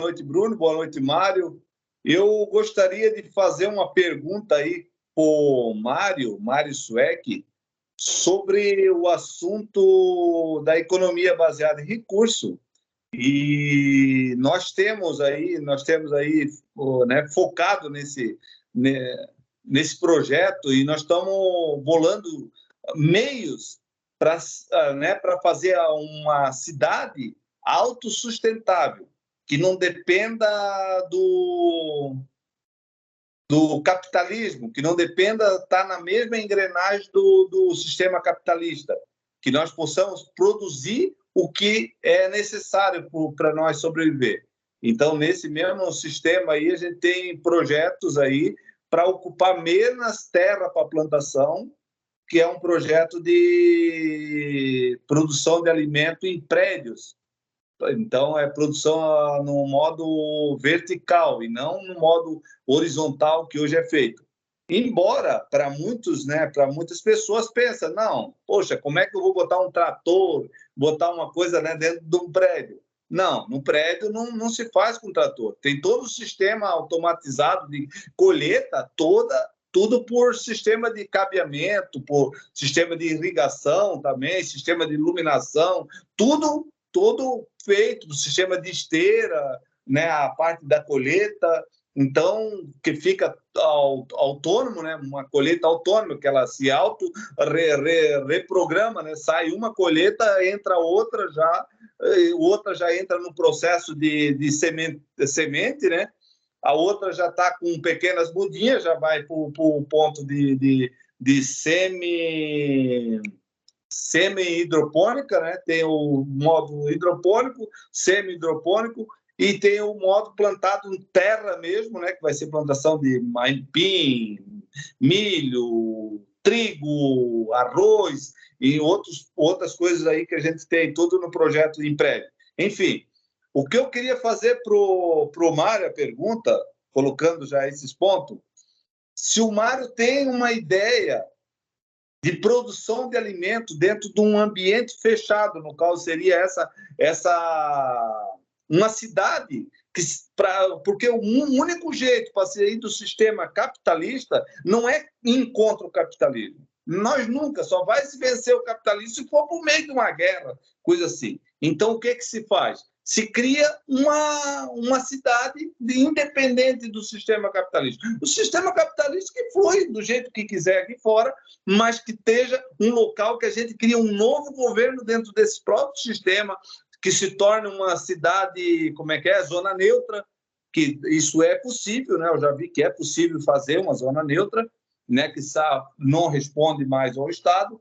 noite, Bruno. Boa noite, Mário. Eu gostaria de fazer uma pergunta aí para o Mário Sueck, sobre o assunto da economia baseada em recurso. E nós temos aí, né, focado nesse projeto, e nós estamos bolando meios para, né, para fazer uma cidade autossustentável, que não dependa do capitalismo, que não dependa estar na mesma engrenagem do sistema capitalista, que nós possamos produzir o que é necessário para nós sobreviver. Então, nesse mesmo sistema aí, a gente tem projetos aí para ocupar menos terra para plantação, que é um projeto de produção de alimento em prédios. Então, é produção no modo vertical e não no modo horizontal que hoje é feito. Embora, para muitos, né, para muitas pessoas, pensa, não, poxa, como é que eu vou botar um trator, botar uma coisa, né, dentro de um prédio? Não, no prédio não se faz com trator. Tem todo o sistema automatizado de colheita tudo por sistema de cabeamento, por sistema de irrigação também, sistema de iluminação, tudo feito do sistema de esteira, né, a parte da colheita, então que fica autônomo, né, uma colheita autônoma, que ela se reprograma, né, sai uma colheita, entra outra já entra no processo de semente, né, a outra já está com pequenas mudinhas, já vai para o ponto de semi-hidropônica, né? Tem o modo hidropônico, semi-hidropônico, e tem o modo plantado em terra mesmo, né? Que vai ser plantação de aipim, milho, trigo, arroz e outras coisas aí que a gente tem, tudo no projeto em prédio. Enfim, o que eu queria fazer para o Mário, a pergunta, colocando já esses pontos, se o Mário tem uma ideia de produção de alimento dentro de um ambiente fechado, no qual seria uma cidade, porque o único jeito para sair do sistema capitalista não é ir contra o capitalismo. Nós nunca, só vai se vencer o capitalismo se for por meio de uma guerra, coisa assim. Então, o que se faz? Se cria uma cidade independente do sistema capitalista. O sistema capitalista que flui do jeito que quiser aqui fora, mas que esteja um local que a gente cria um novo governo dentro desse próprio sistema, que se torne uma cidade, zona neutra, que isso é possível, né? Eu já vi que é possível fazer uma zona neutra, né? Que não responde mais ao Estado.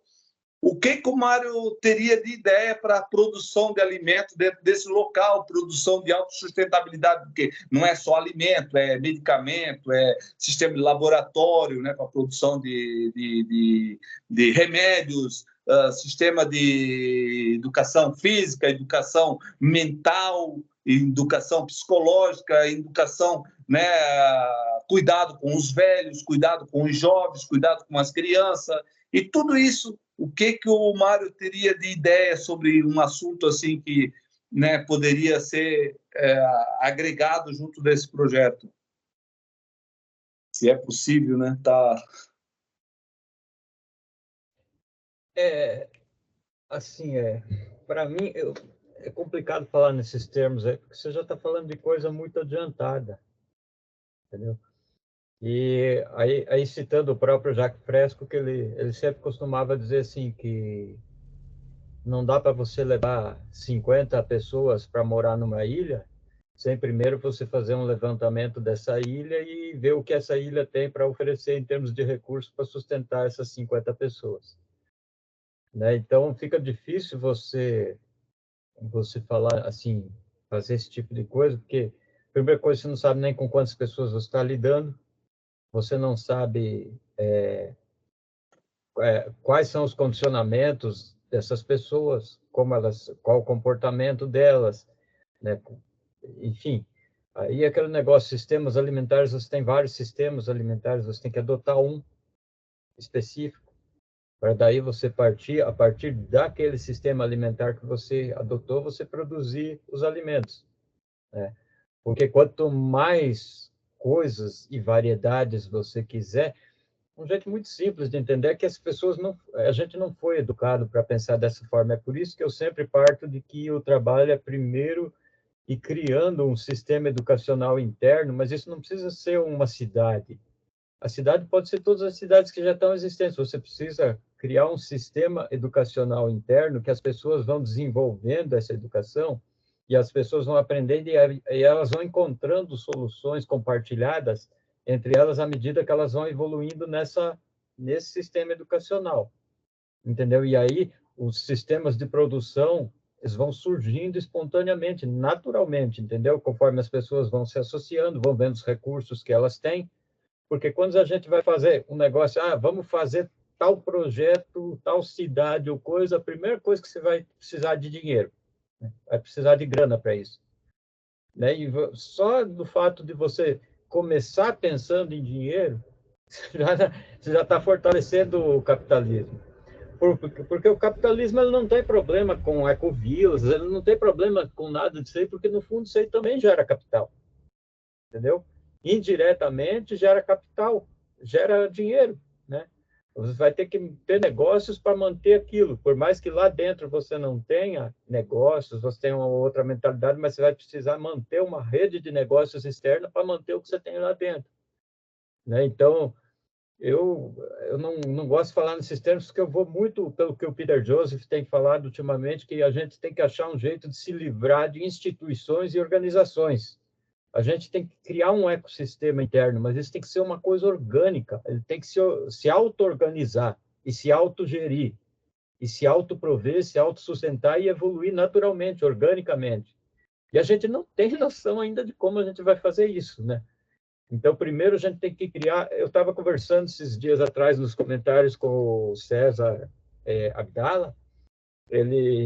O que o Mário teria de ideia para a produção de alimento dentro desse local, produção de autossustentabilidade, porque não é só alimento, é medicamento, é sistema de laboratório, né, para a produção de remédios, sistema de educação física, educação mental, educação psicológica, educação, né, cuidado com os velhos, cuidado com os jovens, cuidado com as crianças, e tudo isso. O que o Mário teria de ideia sobre um assunto assim que, né, poderia ser agregado junto desse projeto? Se é possível, né? Para mim, é complicado falar nesses termos aí, porque você já está falando de coisa muito adiantada, entendeu? E aí citando o próprio Jacques Fresco, que ele sempre costumava dizer assim, que não dá para você levar 50 pessoas para morar numa ilha sem primeiro você fazer um levantamento dessa ilha e ver o que essa ilha tem para oferecer em termos de recursos para sustentar essas 50 pessoas. Né? Então, fica difícil você falar assim, fazer esse tipo de coisa, porque, primeira coisa, você não sabe nem com quantas pessoas você está lidando, você não sabe quais são os condicionamentos dessas pessoas, qual o comportamento delas, né? Enfim, aí aquele negócio, sistemas alimentares, você tem vários sistemas alimentares, você tem que adotar um específico, para daí você a partir daquele sistema alimentar que você adotou, você produzir os alimentos, né? Porque quanto mais coisas e variedades você quiser, um jeito muito simples de entender é que as pessoas não, a gente não foi educado para pensar dessa forma. É por isso que eu sempre parto de que o trabalho é primeiro e criando um sistema educacional interno, mas isso não precisa ser uma cidade. A cidade pode ser todas as cidades que já estão existentes. Você precisa criar um sistema educacional interno que as pessoas vão desenvolvendo essa educação e as pessoas vão aprendendo e elas vão encontrando soluções compartilhadas entre elas à medida que elas vão evoluindo nesse sistema educacional, entendeu? E aí os sistemas de produção eles vão surgindo espontaneamente, naturalmente, entendeu? Conforme as pessoas vão se associando, vão vendo os recursos que elas têm, porque quando a gente vai fazer um negócio, vamos fazer tal projeto, tal cidade ou coisa, a primeira coisa que você vai precisar de dinheiro, né? Vai precisar de grana para isso, né? E só do fato de você começar pensando em dinheiro, você já está fortalecendo o capitalismo. Porque o capitalismo ele não tem problema com ecovilas, ele não tem problema com nada disso aí, porque no fundo isso aí também gera capital, entendeu? Indiretamente gera capital, gera dinheiro, né? Você vai ter que ter negócios para manter aquilo, por mais que lá dentro você não tenha negócios, você tenha uma outra mentalidade, mas você vai precisar manter uma rede de negócios externa para manter o que você tem lá dentro, né? Então, eu não gosto de falar nesses termos, porque eu vou muito pelo que o Peter Joseph tem falado ultimamente, que a gente tem que achar um jeito de se livrar de instituições e organizações. A gente tem que criar um ecossistema interno, mas isso tem que ser uma coisa orgânica, ele tem que se auto-organizar e se autogerir, e se autoprover, se autossustentar e evoluir naturalmente, organicamente. E a gente não tem noção ainda de como a gente vai fazer isso, né? Então, primeiro a gente tem que criar. Eu estava conversando esses dias atrás nos comentários com o César Abdala, ele